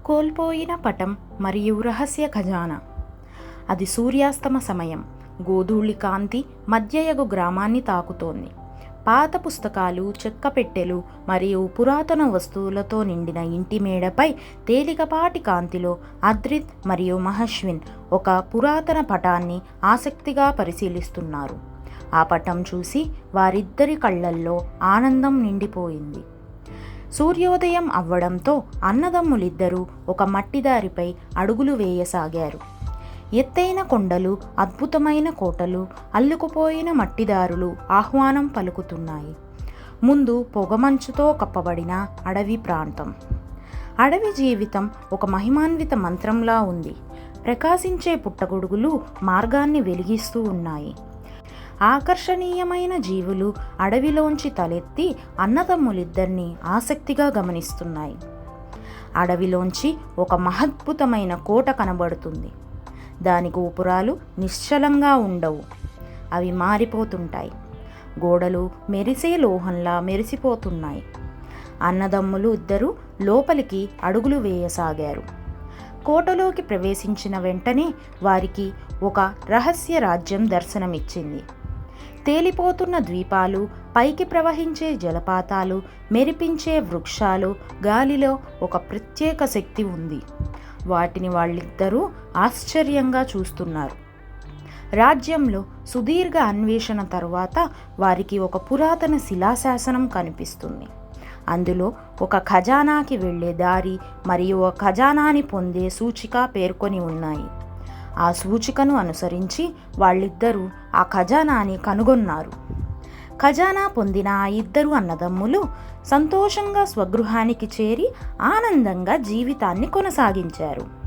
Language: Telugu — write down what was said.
కోల్పోయిన పటం మరియు రహస్య ఖజానా. అది సూర్యాస్తమ సమయం. గోధూళి కాంతి మధ్యయగు గ్రామాన్ని తాకుతోంది. పాత పుస్తకాలు, చెక్క పెట్టెలు మరియు పురాతన వస్తువులతో నిండిన ఇంటి మేడపై తేలికపాటి కాంతిలో అద్రిత్ మరియు మహశ్విన్ ఒక పురాతన పటాన్ని ఆసక్తిగా పరిశీలిస్తున్నారు. ఆ పటం చూసి వారిద్దరి కళ్ళల్లో ఆనందం నిండిపోయింది. సూర్యోదయం అవ్వడంతో అన్నదమ్ములిద్దరూ ఒక మట్టిదారిపై అడుగులు వేయసాగారు. ఎత్తైన కొండలు, అద్భుతమైన కోటలు, అల్లుకుపోయిన మట్టిదారులు ఆహ్వానం పలుకుతున్నాయి. ముందు పొగమంచుతో కప్పబడిన అడవి ప్రాంతం. అడవి జీవితం ఒక మహిమాన్విత మంత్రంలా ఉంది. ప్రకాశించే పుట్టగొడుగులు మార్గాన్ని వెలిగిస్తూ ఉన్నాయి. ఆకర్షణీయమైన జీవులు అడవిలోంచి తలెత్తి అన్నదమ్ములిద్దరినీ ఆసక్తిగా గమనిస్తున్నాయి. అడవిలోంచి ఒక మహద్భుతమైన కోట కనబడుతుంది. దాని గోపురాలు నిశ్చలంగా ఉండవు, అవి మారిపోతుంటాయి. గోడలు మెరిసే లోహంలా మెరిసిపోతున్నాయి. అన్నదమ్ములు ఇద్దరూ లోపలికి అడుగులు వేయసాగారు. కోటలోకి ప్రవేశించిన వెంటనే వారికి ఒక రహస్య రాజ్యం దర్శనమిచ్చింది. తేలిపోతున్న ద్వీపాలు, పైకి ప్రవహించే జలపాతాలు, మెరిపించే వృక్షాలు, గాలిలో ఒక ప్రత్యేక శక్తి ఉంది. వాటిని వాళ్ళిద్దరూ ఆశ్చర్యంగా చూస్తున్నారు. రాజ్యంలో సుదీర్ఘ అన్వేషణ తరువాత వారికి ఒక పురాతన శిలాశాసనం కనిపిస్తుంది. అందులో ఒక ఖజానాకి వెళ్ళే దారి మరియు ఒక ఖజానాని పొందే సూచిక పేర్కొని ఉన్నాయి. ఆ సూచికను అనుసరించి వాళ్ళిద్దరూ ఆ ఖజానాని కనుగొన్నారు. ఖజానా పొందిన ఆ ఇద్దరు అన్నదమ్ములు సంతోషంగా స్వగృహానికి చేరి ఆనందంగా జీవితాన్ని కొనసాగించారు.